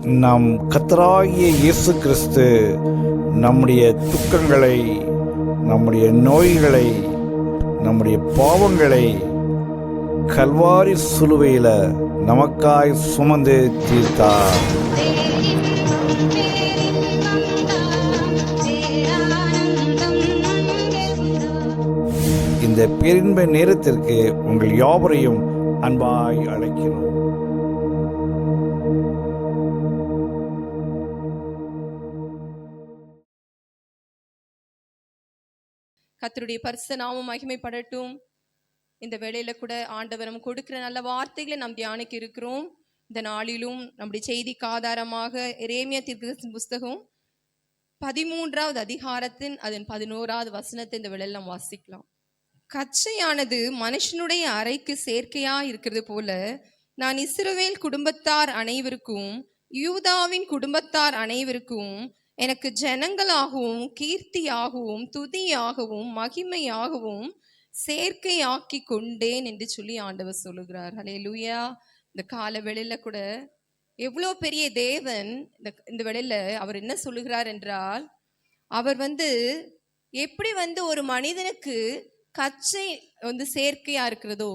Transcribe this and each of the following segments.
நம் கர்த்தராகிய இயேசு கிறிஸ்து நம்முடைய துக்கங்களை, நம்முடைய நோய்களை, நம்முடைய பாவங்களை கல்வாரி சிலுவையில நமக்காய் சுமந்து தீர்த்தார். இந்த பேரின்ப நேரத்திற்கு உங்கள் யாவரையும் அன்பாய் அழைக்கிறோம். கர்த்தருடைய பரிசுத்த நாமம் மகிமைப்படட்டும். இந்த வேளையில கூட ஆண்டவர் நம்ம கொடுக்கிற நல்ல வார்த்தைகளை நாம் தியானிக்க இருக்கிறோம். இந்த நாளிலும் நம்முடைய செய்திக்கு ஆதாரமாக எரேமியா தீர்க்கதரிசியின் புஸ்தகம் 13வது அதிகாரத்தின் அதன் 11வது வசனத்தை இந்த வேளையில நாம் வாசிக்கலாம். கச்சையானது மனுஷனுடைய அறைக்கு செயற்கையா இருக்கிறது போல, நான் இஸ்ரவேல் குடும்பத்தார் அனைவருக்கும் யூதாவின் குடும்பத்தார் அனைவருக்கும் எனக்கு ஜனங்களாகவும் கீர்த்தியாகவும் துதியாகவும் மகிமையாகவும் செயற்கையாக்கி கொண்டேன் என்று சொல்லி ஆண்டவர் சொல்லுகிறார். ஹல்லேலூயா. இந்த கால வேளையில கூட எவ்வளோ பெரிய தேவன் இந்த வேளையில அவர் என்ன சொல்லுகிறார் என்றால், அவர் எப்படி ஒரு மனிதனுக்கு கச்சை செயற்கையா இருக்கிறதோ,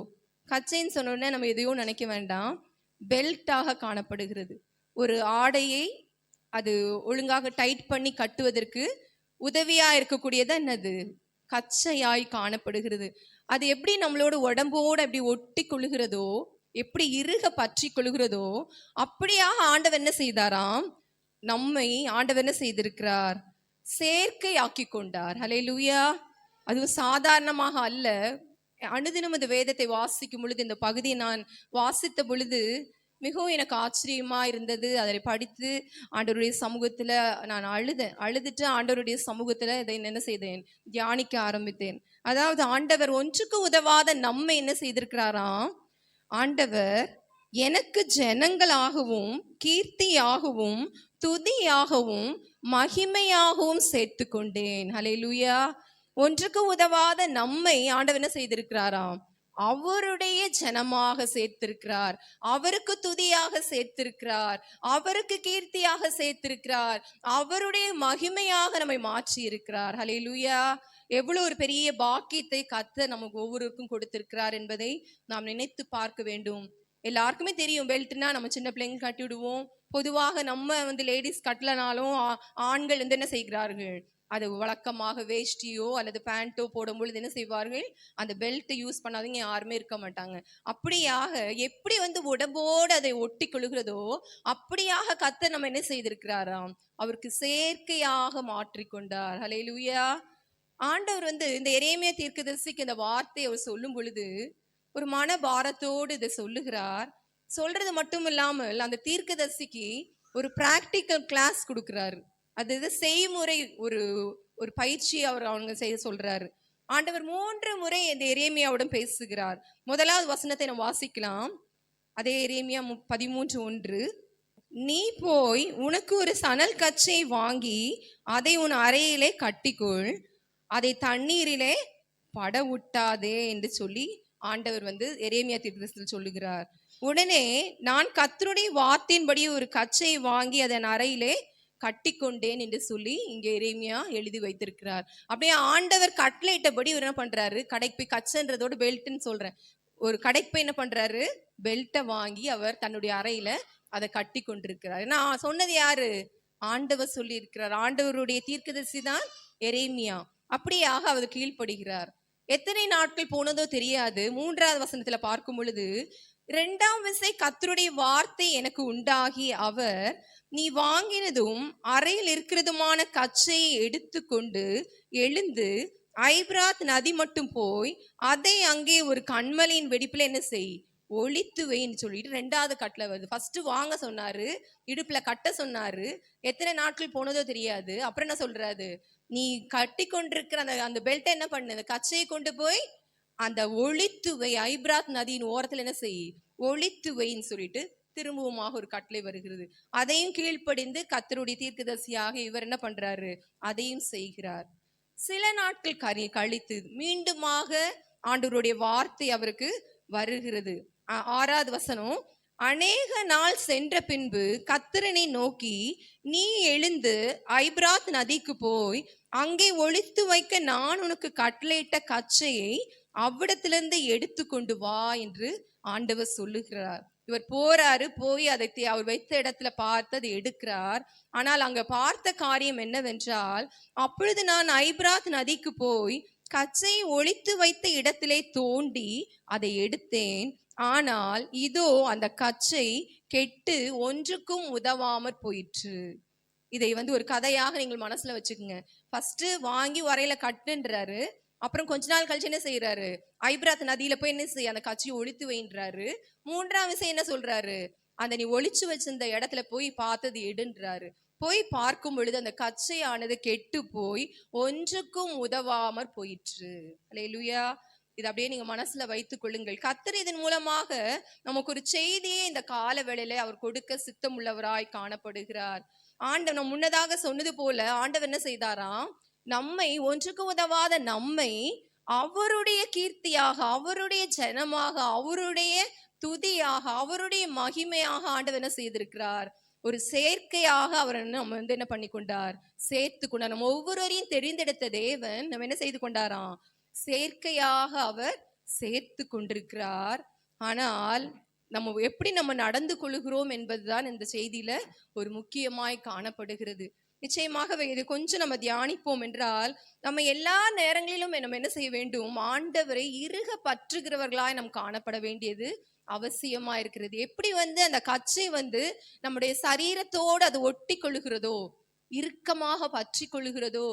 கச்சைன்னு சொன்னோடனே நம்ம எதையும் நினைக்க வேண்டாம், பெல்ட்டாக காணப்படுகிறது. ஒரு ஆடையை அது ஒழுங்காக டைட் பண்ணி கட்டுவதற்கு உதவியா இருக்கக்கூடியது என்னது? கச்சையாய் காணப்படுகிறது. அது எப்படி நம்மளோட உடம்போடு அப்படி ஒட்டி கொள்ளுகிறதோ, எப்படி இறுக பற்றி கொள்ளுகிறதோ, அப்படியாக ஆண்டவர் என்ன செய்தாராம்? நம்மை ஆண்டவர் என்ன செய்திருக்கிறார்? செயற்கை ஆக்கி கொண்டார். ஹல்லேலூயா. அதுவும் சாதாரணமாக அல்ல. அனுதினம் இந்த வேதத்தை வாசிக்கும் பொழுது, இந்த பகுதியை நான் வாசித்த பொழுது மிகவும் எனக்கு ஆச்சரியமா இருந்தது. அதை படித்து ஆண்டவருடைய சமூகத்துல நான் அழுதுட்டு ஆண்டவருடைய சமூகத்துல இதை என்ன செய்தேன்? தியானிக்க ஆரம்பித்தேன். அதாவது ஆண்டவர் ஒன்றுக்கு உதவாத நம்மை என்ன செய்திருக்கிறாராம்? ஆண்டவர் எனக்கு ஜனங்களாகவும் கீர்த்தியாகவும் துதியாகவும் மகிமையாகவும் சேர்த்து கொண்டேன். ஹல்லேலூயா. ஒன்றுக்கு உதவாத நம்மை ஆண்டவர் என்ன செய்திருக்கிறாராம்? அவருடைய ஜனமாக சேர்த்திருக்கிறார். அவருக்கு துதியாக சேர்த்திருக்கிறார். அவருக்கு கீர்த்தியாக சேர்த்திருக்கிறார். அவருடைய மகிமையாக நம்மை மாற்றி இருக்கிறார். ஹல்லேலூயா. எவ்வளவு ஒரு பெரிய பாக்கியத்தை கர்த்தர் நமக்கு ஒவ்வொருவருக்கும் கொடுத்திருக்கிறார் என்பதை நாம் நினைத்து பார்க்க வேண்டும். எல்லாருக்குமே தெரியும், பெல்ட்னா நம்ம சின்ன பிள்ளைங்க கட்டி விடுவோம். பொதுவாக நம்ம லேடிஸ் கட்டலனாலும் ஆண்கள் என்ன செய்கிறார்கள்? அது வழக்கமாக வேஷ்டியோ அல்லது பேண்டோ போடும் பொழுது என்ன செய்வார்கள்? அந்த பெல்ட் யூஸ் பண்ணாதவங்க யாருமே இருக்க மாட்டாங்க. அப்படியாக எப்படி உடம்போடு அதை ஒட்டி கொள்கிறதோ, அப்படியாக கர்த்தர் நம்ம என்ன செய்திருக்கிறாராம்? அவருக்கு செயற்கையாக மாற்றிக்கொண்டார். ஹல்லேலூயா. ஆண்டவர் இந்த எரேமியா தீர்க்கதரிசிக்கு இந்த வார்த்தையை அவர் சொல்லும் பொழுது ஒரு மன பாரத்தோடு இதை சொல்லுகிறார். சொல்றது மட்டும் இல்லாமல் அந்த தீர்க்கதரிசிக்கு ஒரு பிராக்டிக்கல் கிளாஸ் கொடுக்கிறாரு. அது செய்முறை ஒரு பயிற்சி அவங்க செய்ய சொல்றாரு. ஆண்டவர் 3 முறை இந்த எரேமியாவுடன் பேசுகிறார். முதலாவது வசனத்தை நம்ம வாசிக்கலாம். அதே எரேமியா 13:1. நீ போய் உனக்கு ஒரு சணல் கச்சை வாங்கி அதை உன் அறையிலே கட்டிக்கொள், அதை தண்ணீரிலே படவுட்டாதே என்று சொல்லி ஆண்டவர் எரேமியா தீர்க்கதரிசியில் சொல்லுகிறார். உடனே நான் கர்த்தருடைய வார்த்தையின்படி ஒரு கச்சை வாங்கி அதன் அறையிலே கட்டி கொண்டேன் என்று சொல்லி இங்கே எரேமியா எழுதி வைத்திருக்கிறார். அப்படியே ஆண்டவர் கட்டளையிட்டபடி என்ன பண்றாரு? கடைக்கு போய், கச்சன்றதோடு பெல்ட்ன்னு சொல்றேன், ஒரு கடைக்கு போய் என்ன பண்றாரு? பெல்ட்டை வாங்கி அவர் தன்னுடைய அறையில அதை கட்டி கொண்டிருக்கிறார். நான் சொன்னது யாரு? ஆண்டவர் சொல்லி இருக்கிறார். ஆண்டவருடைய தீர்க்கதரிசி தான் எரேமியா. அப்படியாக அவர் கீழ்ப்படுகிறார். எத்தனை நாட்கள் போனதோ தெரியாது. 3வது வசனத்துல பார்க்கும் பொழுது, 2ஆம் விசை கர்த்தருடைய வார்த்தை எனக்கு உண்டாகி அவர், நீ வாங்கினதும் அறையில் இருக்கிறதுமான கச்சையை எடுத்து கொண்டு எழுந்து ஐபிராத் நதி மட்டும் போய் அதை அங்கே ஒரு கண்மலையின் வெடிப்புல என்ன செய்? ஒளித்து வைன்னு சொல்லிட்டு 2வது கட்டளை வருது. ஃபர்ஸ்ட் வாங்க சொன்னாரு, இடுப்புல கட்ட சொன்னாரு. எத்தனை நாட்கள் போனதோ தெரியாது. அப்புறம் என்ன சொல்றாரு? நீ கட்டி கொண்டிருக்கிற அந்த பெல்ட்டை என்ன பண்ணு? அந்த கச்சையை கொண்டு போய் அந்த ஒளித்து வை, ஐபிராத் நதியின் ஓரத்துல என்ன செய்? ஒளித்து வைன்னு சொல்லிட்டு திரும்பவுமாக ஒரு கட்டளை வருகிறது. அதையும் கீழ்ப்படிந்து கர்த்தருடைய தீர்க்கதரிசியாக இவர் என்ன பண்றாரு? அதையும் செய்கிறார். சில நாட்கள் கழித்து மீண்டுமாக ஆண்டவருடைய வார்த்தை அவருக்கு வருகிறது. 6வது வசனம், அநேக நாள் சென்ற பின்பு கர்த்தரனை நோக்கி, நீ எழுந்து ஐபிராத் நதிக்கு போய் அங்கே ஒளித்து வைக்க நான் உனக்கு கட்டளையிட்ட கச்சையை அவ்விடத்திலிருந்து எடுத்து கொண்டு வா என்று ஆண்டவர் சொல்லுகிறார். இவர் போறாரு, போய் அதை அவர் வைத்த இடத்துல பார்த்து அதை எடுக்கிறார். ஆனால் அங்க பார்த்த காரியம் என்னவென்றால், அப்பொழுது நான் ஐபிராத் நதிக்கு போய் கச்சையை ஒளித்து வைத்த இடத்திலே தோண்டி அதை எடுத்தேன். ஆனால் இதோ அந்த கச்சை கெட்டு ஒன்றுக்கும் உதவாமற் போயிற்று. இதை ஒரு கதையாக நீங்கள் மனசுல வச்சுக்கோங்க. ஃபர்ஸ்ட் வாங்கி வரையில கட்டுன்றாரு. அப்புறம் கொஞ்ச நாள் கழிச்சு என்ன செய்யறாரு, ஐபிராத் நதியில போய் என்ன செய்ய அந்த கட்சியை ஒளித்து வைன்றாரு. மூன்றாம் விஷயம் என்ன சொல்றாரு, அந்த நீ ஒளிச்சு வச்சிருந்த இடத்துல போய் பார்த்தது எடுன்றாரு. போய் பார்க்கும் பொழுது அந்த கச்சையானது கெட்டு போய் ஒன்றுக்கும் உதவாமற் போயிற்று. அல்லேலூயா. இது அப்படியே நீங்க மனசுல வைத்துக் கொள்ளுங்கள். கர்த்தர் இதன் மூலமாக நமக்கு ஒரு செய்தியை இந்த கால வேளையில அவர் கொடுக்க சித்தம் உள்ளவராய் காணப்படுகிறார். ஆண்டவர் நம்ம முன்னதாக சொன்னது போல ஆண்டவர் என்ன செய்தாராம், நம்மை ஒன்றுக்கு உதவாத நம்மை அவருடைய கீர்த்தியாக, அவருடைய ஜனமாக, அவருடைய துதியாக, அவருடைய மகிமையாக ஆண்டவர் என்ன செய்திருக்கிறார், ஒரு சேர்க்கையாக அவர் நம்ம என்ன பண்ணி கொண்டார், சேர்த்து கொண்டார். நம்ம ஒவ்வொருவரையும் தெரிந்தெடுத்த தேவன் நம்ம என்ன செய்து கொண்டாராம், சேர்க்கையாக அவர் சேர்த்து கொண்டிருக்கிறார். ஆனால் நம்ம எப்படி நம்ம நடந்து கொள்கிறோம் என்பதுதான் இந்த செய்தியில ஒரு முக்கியமாய் காணப்படுகிறது. நிச்சயமாகவே இது கொஞ்சம் நம்ம தியானிப்போம் என்றால், நம்ம எல்லா நேரங்களிலும் நம்ம என்ன செய்ய வேண்டும், ஆண்டவரை இறுக பற்றுகிறவர்களாய் நாம் காணப்பட வேண்டியது அவசியமா இருக்கிறது. எப்படி அந்த கச்சை நம்முடைய சரீரத்தோடு அது ஒட்டி கொள்ளுகிறதோ, இறுக்கமாக பற்றி கொள்ளுகிறதோ,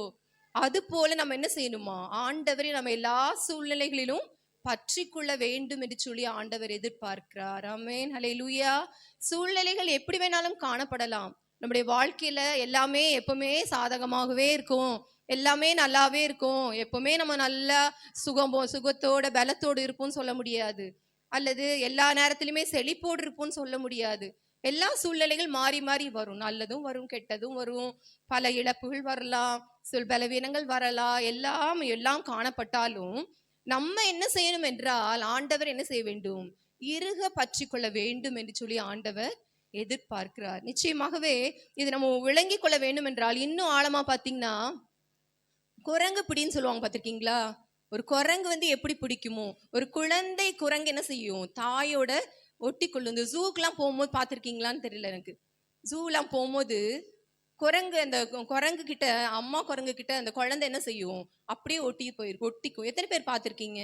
அது போல நம்ம என்ன செய்யணுமா, ஆண்டவரை நம்ம எல்லா சூழ்நிலைகளிலும் பற்றி கொள்ள வேண்டும் என்று சொல்லி ஆண்டவர் எதிர்பார்க்கிறார். ஆமென், ஹல்லேலூயா. சூழ்நிலைகள் எப்படி வேணாலும் காணப்படலாம். நம்முடைய வாழ்க்கையில எல்லாமே எப்பவுமே சாதகமாகவே இருக்கும், எல்லாமே நல்லாவே இருக்கும், எப்பவுமே நம்ம நல்லா சுகத்தோட பலத்தோடு இருப்போம்னு சொல்ல முடியாது. அல்லது எல்லா நேரத்திலுமே செழிப்போடு இருப்போம்னு சொல்ல முடியாது. எல்லா சூழ்நிலைகள் மாறி மாறி வரும். நல்லதும் வரும், கெட்டதும் வரும், பல இழப்புகள் வரலாம், பலவீனங்கள் வரலாம். எல்லாம் காணப்பட்டாலும் நம்ம என்ன செய்யணும் என்றால், ஆண்டவர் என்ன செய்ய வேண்டும், இறுக பற்றி கொள்ள வேண்டும் என்று சொல்லி ஆண்டவர் எதிர்பார்க்கிறார். நிச்சயமாகவே இது நம்ம விளங்கி கொள்ள வேண்டும் என்றால், இன்னும் ஆழமா பாத்தீங்கன்னா, குரங்கு பிடின்னு சொல்லுவாங்க, பார்த்திருக்கீங்களா? ஒரு குரங்கு எப்படி பிடிக்குமோ, ஒரு குழந்தை குரங்கு என்ன செய்யும், தாயோட ஒட்டி கொள்ளும். இந்த ஜூக்கெல்லாம் போகும்போது பார்த்திருக்கீங்களான்னு தெரியல எனக்கு. ஜூலாம் போகும்போது குரங்கு, அந்த குரங்கு கிட்ட, அம்மா குரங்கு கிட்ட அந்த குழந்தை என்ன செய்யும், அப்படியே ஒட்டிக்கும். எத்தனை பேர் பார்த்திருக்கீங்க?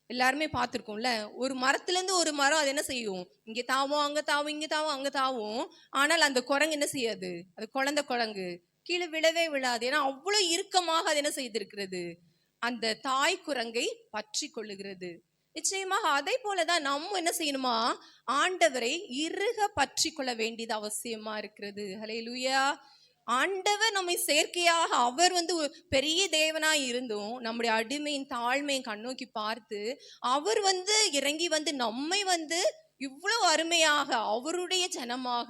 எல்லாருமே பார்த்துருக்கோம்ல. ஒரு மரத்துல இருந்து ஒரு மரம் அது என்ன செய்யும், இங்க தாவும் அங்க தாவும், இங்க தாவும் அங்க தாவும். ஆனால் அந்த குரங்கு என்ன செய்யாது, அது குழந்தை குரங்கு கீழே விழவே விழாது. ஏன்னா அவ்வளவு இறுக்கமாக அது என்ன செய்திருக்கிறது, அந்த தாய் குரங்கை பற்றி கொள்ளுகிறது. நிச்சயமாக அதை போலதான் நம்ம என்ன செய்யணுமா, ஆண்டவரை இறுக பற்றி கொள்ள வேண்டியது அவசியமா இருக்கிறது. ஹல்லேலூயா. ஆண்டவர் நம்மை செயற்கையாக, அவர் பெரிய தேவனாய் இருந்தும் நம்முடைய அடிமையின் தாழ்மையை கண்ணோக்கி பார்த்து அவர் இறங்கி நம்மை இவ்வளவு அருமையாக, அவருடைய ஜனமாக,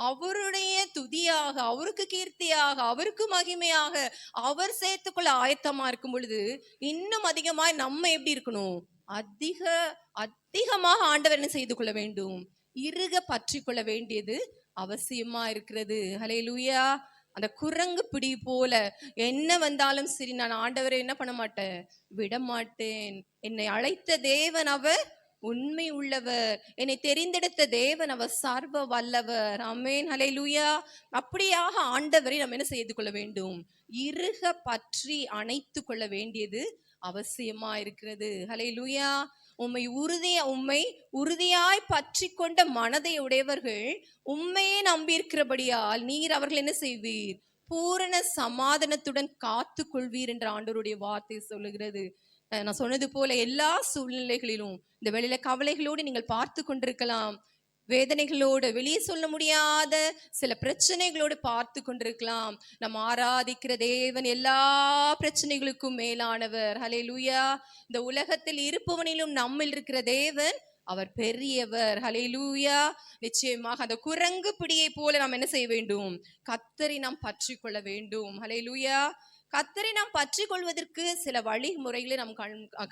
அவருடைய துதியாக, அவருக்கு கீர்த்தியாக, அவருக்கு மகிமையாக அவர் சேர்த்துக்கொள்ள ஆயத்தமா இருக்கும் பொழுது, இன்னும் அதிகமாய் நம்ம எப்படி இருக்கணும், அதிகமாக ஆண்டவர் என்ன செய்து கொள்ள வேண்டும், இறுக பற்றி கொள்ள வேண்டியது அவசியமா இருக்கிறது. ஹல்லேலூயா. அந்த குரங்கு பிடி போல என்ன வந்தாலும் சரி, நான் ஆண்டவரை என்ன பண்ண மாட்டேன், விட மாட்டேன். என்னை அழைத்த தேவன் அவர் உண்மை உள்ளவர், என்னை தெரிந்தெடுத்த தேவன் அவர் சர்வ வல்லவர். ஆமென், ஹல்லேலூயா. அப்படியாக ஆண்டவரை நம்ம என்ன செய்து கொள்ள வேண்டும், இறுக பற்றி அணைத்து கொள்ள வேண்டியது அவசியமா இருக்கிறது. ஹல்லேலூயா. உம்மை உறுதியாய் பற்றி கொண்ட மனதை உடையவர்கள் உண்மையே நம்பியிருக்கிறபடியால் நீர் அவர்கள் என்ன செய்வீர், பூரண சமாதானத்துடன் காத்து கொள்வீர் என்ற ஆண்டவருடைய வார்த்தை சொல்லுகிறது. நான் சொன்னது போல எல்லா சூழ்நிலைகளிலும் இந்த வெளியில கவலைகளோடு நீங்கள் பார்த்து கொண்டிருக்கலாம், வேதனைகளோடு, வெளியே சொல்ல முடியாத சில பிரச்சனைகளோடு பார்த்து கொண்டிருக்கலாம். நம்ம ஆராதிக்கிற தேவன் எல்லா பிரச்சனைகளுக்கும் மேலானவர். ஹல்லேலூயா. இந்த உலகத்தில் இருப்பவனிலும் நம்மில் இருக்கிற தேவன் அவர் பெரியவர். ஹல்லேலூயா. நிச்சயமாக அந்த குரங்கு பிடியை போல நாம் என்ன செய்ய வேண்டும், கர்த்தரை நாம் பற்றி கொள்ள வேண்டும். ஹல்லேலூயா. கர்த்தரை நாம் பற்றி கொள்வதற்கு சில வழிமுறைகளை நாம்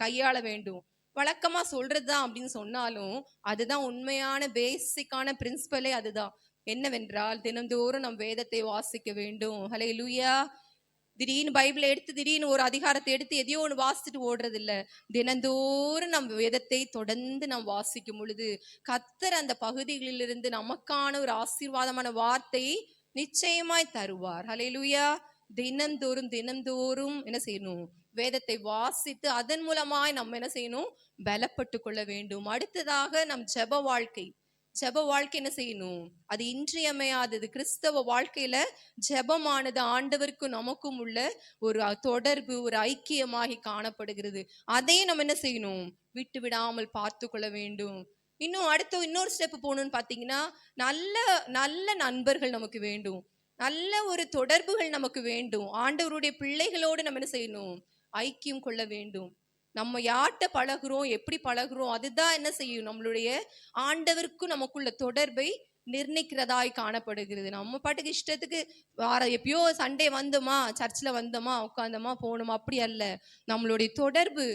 கையாள வேண்டும். வழக்கமா சொல்றதுதான் அப்படின்னு சொன்னாலும் அதுதான் உண்மையான பேசிக்கான பிரின்சிபலே அதுதான். என்னவென்றால் தினந்தோறும் நம் வேதத்தை வாசிக்க வேண்டும். ஹல்லேலூயா. திடீர்னு பைபிளை எடுத்து திடீர்னு ஒரு அதிகாரத்தை எடுத்து எதையோ ஒன்று வாசிச்சுட்டு ஓடுறது இல்ல. தினந்தோறும் நம் வேதத்தை தொடர்ந்து நாம் வாசிக்கும் பொழுது கர்த்தர் அந்த பகுதிகளிலிருந்து நமக்கான ஒரு ஆசீர்வாதமான வார்த்தையை நிச்சயமாய் தருவார். ஹல்லேலூயா. தினந்தோறும் தினந்தோறும் என்ன செய்யணும்? வேதத்தை வாசித்து அதன் மூலமாய் நம்ம என்ன செய்யணும்? பலப்பட்டு கொள்ள வேண்டும். அடுத்ததாக நம் ஜெப வாழ்க்கை. ஜெப வாழ்க்கை என்ன செய்யணும்? அது இன்றியமையாதது. கிறிஸ்தவ வாழ்க்கையில ஜெபமானது ஆண்டவருக்கும் நமக்கும் உள்ள ஒரு தொடர்பு, ஒரு ஐக்கியமாகி காணப்படுகிறது. அதை நம்ம என்ன செய்யணும்? விட்டு விடாமல் பார்த்து கொள்ள வேண்டும். இன்னும் அடுத்து இன்னொரு ஸ்டெப் போகணும்னு பார்த்தீங்கன்னா, நல்ல நல்ல நண்பர்கள் நமக்கு வேண்டும். நல்ல ஒரு தொடர்புகள் நமக்கு வேண்டும். ஆண்டவருடைய பிள்ளைகளோடு நம்ம என்ன செய்யணும்? ஐக்கியம் கொள்ள வேண்டும். நம்ம யார்கிட்ட பழகுறோம், எப்படி பழகுறோம், அதுதான் என்ன செய்யும்? நம்மளுடைய ஆண்டவருக்கும் நமக்குள்ள தொடர்பை நிர்ணயிக்கிறதாய் காணப்படுகிறது. நம்ம பாட்டுக்கு இஷ்டத்துக்கு எப்பயோ சண்டே வந்தோமா, சர்ச்சில் வந்தோமா, உட்காந்தோமா, போனோமா, அப்படி அல்ல. நம்மளுடைய தொடர்பு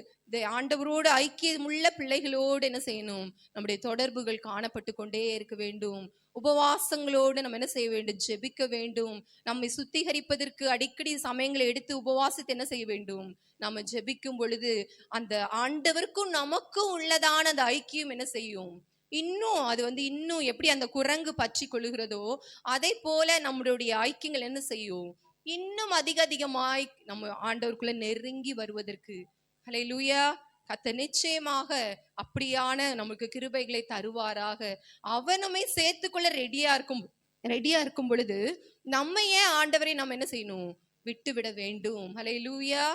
ஆண்டவரோடு ஐக்கியமுள்ள பிள்ளைகளோடு என்ன செய்யணும்? நம்முடைய தொடர்புகள் காணப்பட்டு கொண்டே இருக்க வேண்டும். உபவாசங்களோடு நம்ம என்ன செய்ய வேண்டும்? ஜெபிக்க வேண்டும். நம்மை சுத்திகரிப்பதற்கு அடிக்கடி சமயங்களை எடுத்து உபவாசத்தை என்ன செய்ய வேண்டும்? நம்ம ஜெபிக்கும் பொழுது அந்த ஆண்டவருக்கும் நமக்கும் உள்ளதான அந்த ஐக்கியம் என்ன செய்யும்? இன்னும் அது இன்னும் எப்படி அந்த குரங்கு பற்றி கொள்ளுகிறதோ அதே போல நம்மளுடைய ஐக்கியங்கள் என்ன செய்யும்? இன்னும் அதிக அதிகமாய் நம்ம ஆண்டவருக்குள்ள நெருங்கி வருவதற்கு ஹல்லேலூயா. கர்த்தர் நிச்சயமாக அப்படியான நமக்கு கிருபைகளை தருவாராக. அவனுமே சேர்த்துக்கொள்ள ரெடியா இருக்கும் பொழுது நம்ம ஏன் ஆண்டவரை நம்ம என்ன செய்யணும்? விட்டு விட வேண்டும். ஹல்லேலூயா.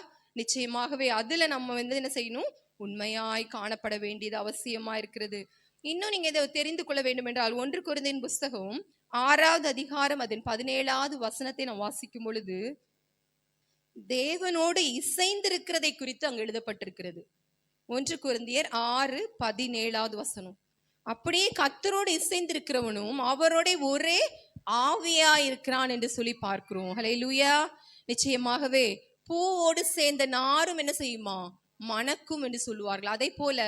நிச்சயமாகவே அதுல நம்ம என்ன செய்யணும்? உண்மையாய் காணப்பட வேண்டியது அவசியமா இருக்கிறது. இன்னும் நீங்க இதை தெரிந்து கொள்ள வேண்டும் என்றால் 1 கொரிந்தியர் புஸ்தகம் 6வது அதிகாரம் அதன் 17வது வசனத்தை நாம் வாசிக்கும் பொழுது தேவனோடு இசைந்திருக்கிறதை குறித்து அங்கு எழுதப்பட்டிருக்கிறது. 1 கொரிந்தியர் 6:17வது வசனம். அப்படியே கர்த்தரோடு இசைந்திருக்கிறவனும் அவரோட ஒரே ஆவியா இருக்கிறான் என்று சொல்லி பார்க்கிறோம். ஹல்லேலூயா. நிச்சயமாகவே பூவோடு சேர்ந்த நாரும் என்ன செய்யுமா? மணக்கும் என்று சொல்லுவார்கள். அதே போல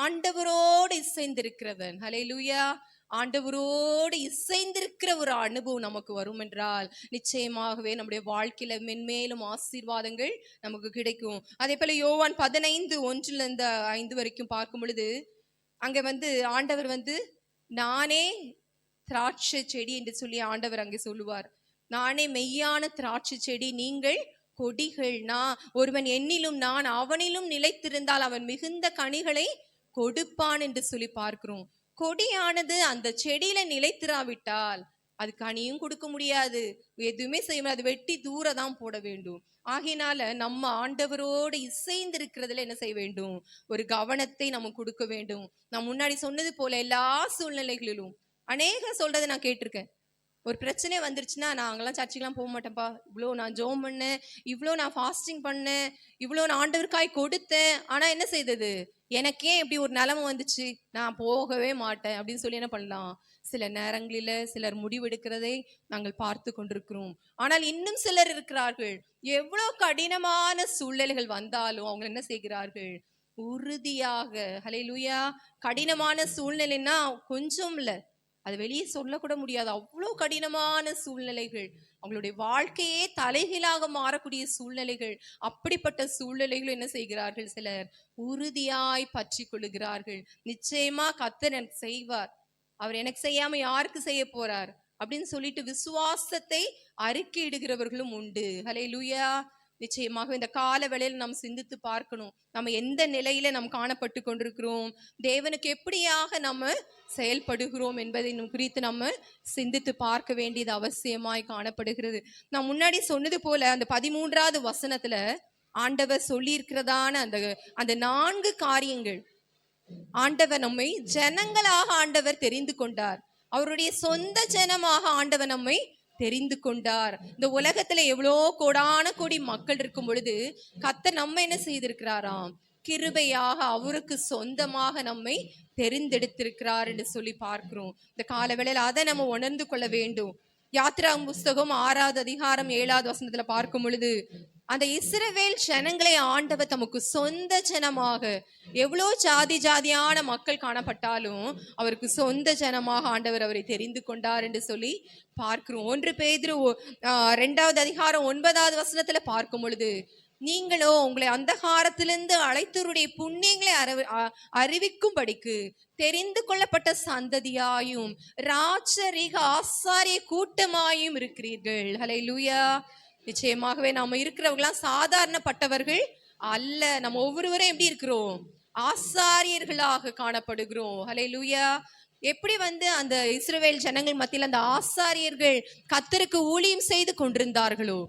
ஆண்டவரோடு இசைந்திருக்கிறவன், ஹல்லேலூயா, ஆண்டவரோடு இசைந்திருக்கிற ஒரு அனுபவம் நமக்கு வரும் என்றால் நிச்சயமாகவே நம்முடைய வாழ்க்கையில மென்மேலும் ஆசீர்வாதங்கள் நமக்கு கிடைக்கும். அதே போல யோவான் 15:1-5 வரைக்கும் பார்க்கும் பொழுது அங்க ஆண்டவர் நானே திராட்சை செடி என்று சொல்லி ஆண்டவர் அங்கே சொல்லுவார். நானே மெய்யான திராட்சை செடி, நீங்கள் கொடிகள். ஒருவன் என்னிலும் நான் அவனிலும் நிலைத்திருந்தால் அவன் மிகுந்த கனிகளை கொடுப்பான் என்று சொல்லி பார்க்கிறோம். கொடியானது அந்த செடியில நிலைத்திராவிட்டால் அது கனியும் கொடுக்க முடியாது, எதுவுமே செய்ய முடியாது, அது வெட்டி தூர தான் போட வேண்டும். ஆகையினால நம்ம ஆண்டவரோடு இசைந்து இருக்கிறதுல என்ன செய்ய வேண்டும்? ஒரு கவனத்தை நம்ம கொடுக்க வேண்டும். நான் முன்னாடி சொன்னது போல எல்லா சூழ்நிலைகளிலும் சொல்றதை நான் கேட்டிருக்கேன். ஒரு பிரச்சனை வந்துருச்சுன்னா, நான் அங்கெல்லாம் சர்ச்சுக்கெல்லாம் போக மாட்டேன்ப்பா, இவ்வளோ நான் ஜோம் பண்ணேன், இவ்வளோ நான் ஃபாஸ்டிங் பண்ணேன், இவ்வளோ நான் ஆண்டவருக்காய் கொடுத்தேன், ஆனா என்ன செய்தது? எனக்கே இப்படி ஒரு நிலைமை வந்துச்சு, நான் போகவே மாட்டேன் அப்படின்னு சொல்லி என்ன பண்ணலாம்? சில நேரங்களில சிலர் முடிவெடுக்கிறதை நாங்கள் பார்த்து கொண்டிருக்கிறோம். ஆனால் இன்னும் சிலர் இருக்கிறார்கள், எவ்வளோ கடினமான சூழ்நிலைகள் வந்தாலும் அவங்க என்ன செய்கிறார்கள்? உறுதியாக. ஹல்லேலூயா. கடினமான சூழ்நிலைன்னா கொஞ்சம் இல்லை, அது வெளியே சொல்லக்கூட முடியாது, அவ்வளோ கடினமான சூழ்நிலைகள், அவங்களுடைய வாழ்க்கையே தலைகீழாக மாறக்கூடிய சூழ்நிலைகள். அப்படிப்பட்ட சூழ்நிலைகள் என்ன செய்கிறார்கள்? சிலர் உறுதியாய் பற்றி கொள்ளுகிறார்கள். நிச்சயமா கர்த்தர் எனக்கு செய்வார், அவர் எனக்கு செய்யாம யாருக்கு செய்ய போறார் அப்படின்னு சொல்லிட்டு விசுவாசத்தை அறிக்கையிடுகிறவர்களும் உண்டு. ஹல்லேலூயா. நிச்சயமாக இந்த கால வேளையில் நாம் சிந்தித்து பார்க்கணும், நம்ம எந்த நிலையில நாம் காணப்பட்டு கொண்டிருக்கிறோம், தேவனுக்கு எப்படியாக நம்ம செயல்படுகிறோம் என்பதை குறித்து நம்ம சிந்தித்து பார்க்க வேண்டியது அவசியமாய் காணப்படுகிறது. நான் முன்னாடி சொன்னது போல அந்த 13வது வசனத்துல ஆண்டவர் சொல்லி இருக்கிறதான அந்த 4 காரியங்கள். ஆண்டவர் நம்மை ஜனங்களாக ஆண்டவர் தெரிந்து கொண்டார், அவருடைய சொந்த ஜனமாக ஆண்டவர் நம்மை தெரிந்து கொண்டார். இந்த உலகத்துல எவ்வளோ கோடான கோடி மக்கள் இருக்கும் பொழுது கர்த்தர் நம்ம என்ன செய்திருக்கிறாராம்? கிருபையாக அவருக்கு சொந்தமாக நம்மை தெரிந்தெடுத்திருக்கிறார் என்று சொல்லி பார்க்கிறோம். இந்த கால வேளையில அதை நம்ம உணர்ந்து கொள்ள வேண்டும். யாத்திராகம புஸ்தகம் 6வது அதிகாரம் 7வது வசனத்துல பார்க்கும் பொழுது, அந்த இஸ்ரவேல் ஜனங்களை ஆண்டவர் தமக்கு சொந்த ஜனமாக, எவ்வளோ ஜாதி ஜாதியான மக்கள் காணப்பட்டாலும் அவருக்கு சொந்த ஜனமாக ஆண்டவர் அவரை தெரிந்து கொண்டார் என்று சொல்லி பார்க்கிறோம். 1 பேதுரு 2வது அதிகாரம் 9வது வசனத்துல பார்க்கும் பொழுது, நீங்களோ உங்களை அந்தகாரத்திலிருந்து அழைத்தவருடைய புண்ணியங்களை அறிவிக்கும்படிக்கு தெரிந்து கொள்ளப்பட்ட சந்ததியாயும் ராஜரீக ஆசாரிய கூட்டமாயும் இருக்கிறீர்கள். ஹல்லேலூயா. நிச்சயமாகவே நாம இருக்கிறவங்களாம் சாதாரணப்பட்டவர்கள் அல்ல. நம்ம ஒவ்வொருவரும் எப்படி இருக்கிறோம்? ஆசாரியர்களாக காணப்படுகிறோம். ஹல்லேலூயா. எப்படி அந்த இஸ்ரவேல் ஜனங்கள் மத்தியில் அந்த ஆசாரியர்கள் கர்த்தருக்கு ஊழியம் செய்து கொண்டிருந்தார்களோ,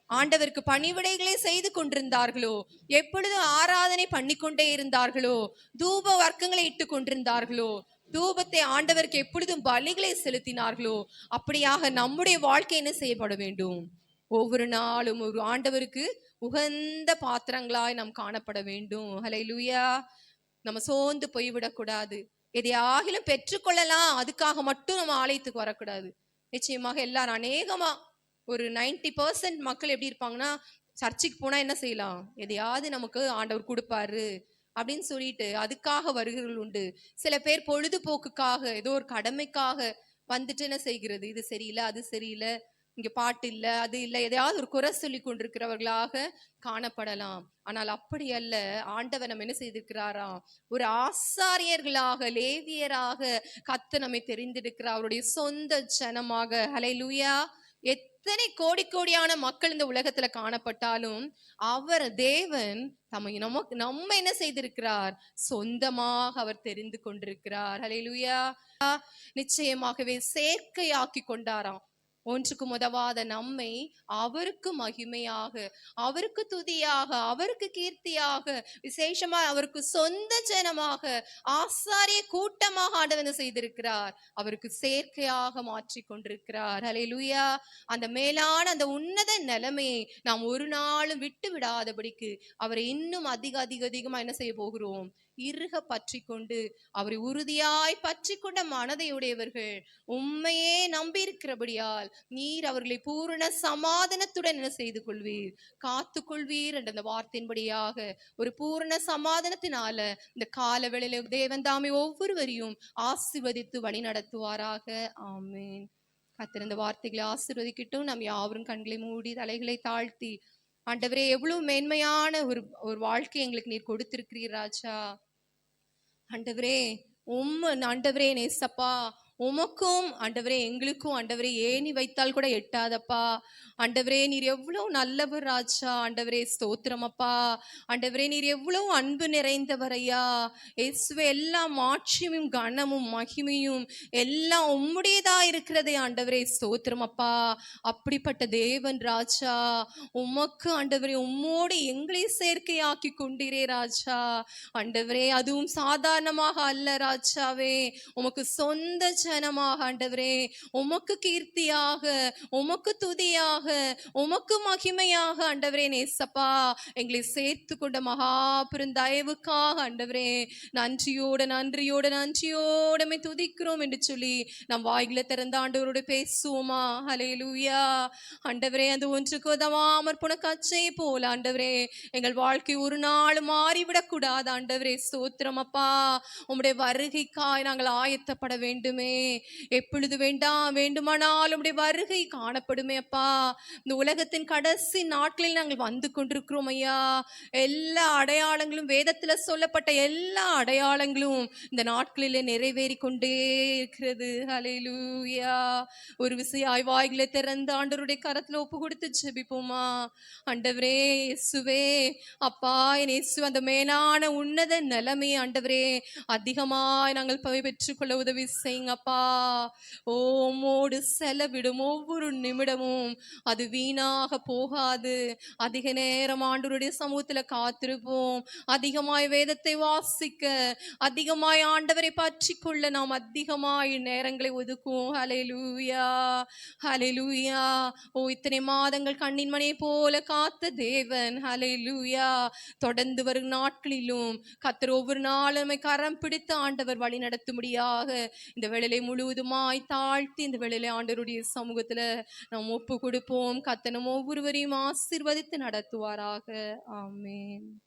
ஆண்டவருக்கு பணிவிடைகளை செய்து கொண்டிருந்தார்களோ, எப்பொழுதும் ஆராதனை பண்ணிக்கொண்டே இருந்தார்களோ, தூப வர்க்கங்களை இட்டு கொண்டிருந்தார்களோ, தூபத்தை ஆண்டவருக்கு எப்பொழுதும் பலிகளை செலுத்தினார்களோ, அப்படியாக நம்முடைய வாழ்க்கை என்ன செய்யப்பட வேண்டும்? ஒவ்வொரு நாளும் ஒரு ஆண்டவருக்கு உகந்த பாத்திரங்களாய் நாம் காணப்பட வேண்டும். ஹல்லேலூயா. நம்ம சோர்ந்து போய்விடக்கூடாது. எதையாகிலும் பெற்றுக்கொள்ளலாம், அதுக்காக மட்டும் நம்ம ஆலயத்துக்கு வரக்கூடாது. நிச்சயமாக எல்லாரும் அநேகமா ஒரு 90% மக்கள் எப்படி இருப்பாங்கன்னா, சர்ச்சுக்கு போனா என்ன செய்யலாம், எதையாவது நமக்கு ஆண்டவர் கொடுப்பாரு அப்படின்னு சொல்லிட்டு அதுக்காக வருகிறவர்கள் உண்டு. சில பேர் பொழுதுபோக்குக்காக, ஏதோ ஒரு கடமைக்காக வந்துட்டு என்ன செய்கிறது, இது சரியில்லை, அது சரியில்லை, இங்க பாட்டு இல்லை, அது இல்லை, எதையாவது ஒரு குறை சொல்லி கொண்டிருக்கிறவர்களாக காணப்படலாம். ஆனால் அப்படி அல்ல. ஆண்டவர் நம்ம என்ன செய்திருக்கிறாராம், ஒரு ஆசாரியர்களாக, லேவியராக கர்த்தர் நம்மை தெரிந்தெடுக்கிறார், அவருடைய சொந்த ஜனமாக. ஹல்லேலூயா. எத்தனை கோடி கோடியான மக்கள் இந்த உலகத்துல காணப்பட்டாலும் அவர் தேவன் நம்ம என்ன செய்திருக்கிறார், சொந்தமாக அவர் தெரிந்து கொண்டிருக்கிறார். ஹல்லேலூயா. நிச்சயமாகவே செயற்கையாக்கி கொண்டாராம். ஒன்றுக்கும் உதவாத நம்மை அவருக்கு மகிமையாக, அவருக்கு துதியாக, அவருக்கு கீர்த்தியாக, விசேஷமா அவருக்கு சொந்த ஜனமாக, ஆசாரிய கூட்டமாக ஆண்டவர் செய்திருக்கிறார். அவருக்கு செயற்கையாக மாற்றி கொண்டிருக்கிறார். ஹல்லேலூயா. அந்த மேலான அந்த உன்னத நிலைமையை நாம் ஒரு நாளும் விட்டு விடாதபடிக்கு அவரை இன்னும் அதிகமா என்ன செய்ய போகிறோம், இறுக பற்றி கொண்டு, அவரை உறுதியாய் பற்றி கொண்ட மனதையுடையவர்கள் உண்மையே நம்பி இருக்கிறபடியால் நீர் அவர்களை பூரண சமாதானத்துடன் என்ன செய்து கொள்வீர், காத்து கொள்வீர் என்ற அந்த வார்த்தையின்படியாக ஒரு பூரண சமாதானத்தினால இந்த கால வேளையில தேவன் தாமே ஒவ்வொருவரையும் ஆசீர்வதித்து வழி நடத்துவாராக. ஆமென். கர்த்தர் இந்த வார்த்தைகளை ஆசீர்வதிக்கட்டும். நாம் யாவரும் கண்களை மூடி தலைகளை தாழ்த்தி, ஆண்டவரே எவ்வளவு மேன்மையான ஒரு வாழ்க்கை எங்களுக்கு நீர் கொடுத்திருக்கிறீர் ராஜா. ஆண்டவரே ஆண்டவரே நேசப்பா, உமக்கும் ஆண்டவரே எங்களுக்கும் ஆண்டவரே ஏணி வைத்தால் கூட எட்டாதப்பா. ஆண்டவரே நீர் எவ்வளவு நல்லவர் ராஜா. ஆண்டவரே ஸ்தோத்திரமப்பா. ஆண்டவரே நீர் எவ்வளவு அன்பு நிறைந்தவர் ஐயா. இயேசுவே எல்லாம் ஆட்சியும் கனமும் மகிமையும் எல்லாம் உம்முடையதா இருக்கிறதே ஆண்டவரே. ஸ்தோத்திரமப்பா. அப்படிப்பட்ட தேவன் ராஜா, உமக்கு ஆண்டவரே உம்மோடு எங்களை செயற்கையாக்கி கொண்டீரே ராஜா. ஆண்டவரே அதுவும் சாதாரணமாக அல்ல ராஜாவே, உமக்கு சொந்த ஜனமாக ஆண்டவரே, உமக்கு கீர்த்தியாக, உமக்கு துதியாக, உமக்கு மகிமையாக ஆண்டவரே நேசப்பா எங்களை சேர்த்து கொண்ட மகா பெருந்தயவுக்காக ஆண்டவரே நன்றியோடு துதிக்கிறோம் என்று சொல்லி நம் வாய்களை திறந்த ஆண்டவரோடு பேசுவோமா? ஹல்லேலூயா. ஆண்டவரே அந்த ஒன்றுக்கு உதவாமற் போன கச்சை போல ஆண்டவரே எங்கள் வாழ்க்கை ஒரு நாள் மாறிவிடக் கூடாது ஆண்டவரே. ஸ்தோத்திரம் அப்பா. உம்முடைய வருகைக்காய் நாங்கள் ஆயத்தப்பட வேண்டுமே. எப்பொழுது வேண்டுமானால் உம்முடைய வருகை காணப்படுமே அப்பா. இந்த உலகத்தின் கடைசி நாட்களில் நாங்கள் வந்து கொண்டிருக்கிறோம் ஐயா. எல்லா அடையாளங்களும், வேதத்துல சொல்லப்பட்ட எல்லா அடையாளங்களும் இந்த நாட்களிலே நிறைவேறி கொண்டே இருக்கிறது. ஹல்லேலூயா. ஒரு விசையாய் வாய்களை திறந்து ஆண்டவருடைய கரத்துல ஒப்பு கொடுத்து ஜெபிப்போமா? ஆண்டவரே இயேசுவே அப்பா, என் இயேசு அந்த மேலான உன்னத நிலைமை ஆண்டவரே அதிகமாய் நாங்கள் பெற்றுக்கொள்ள உதவி செய்யுங்கப்பா. உம்மோடு செலவிடும் ஒவ்வொரு நிமிடமும் அது வீணாக போகாது. அதிக நேரம் ஆண்டவருடைய சமூகத்துல காத்திருப்போம். அதிகமாய் வேதத்தை வாசிக்க, அதிகமாய் ஆண்டவரை பற்றி கொள்ள நாம் அதிகமாய் நேரங்களை ஒதுக்குவோம். ஹல்லேலூயா. ஹல்லேலூயா. இத்தனை மாதங்கள் கண்ணின் மணியை போல காத்த தேவன். ஹல்லேலூயா. தொடர்ந்து வரும் நாட்களிலும் கர்த்தர் ஒவ்வொரு நாளும் நம்மை கரம் பிடித்து ஆண்டவர் வழி நடத்தும்படியாக இந்த வேளையிலே தலைகளை முழுவதுமாய் தாழ்த்தி இந்த வேளையில ஆண்டவருடைய சமூகத்துல நாம் ஒப்பு கொடுப்போம். கர்த்தர் நம் ஒவ்வொருவரையும் ஆசீர்வதித்து நடத்துவாராக. ஆமென்.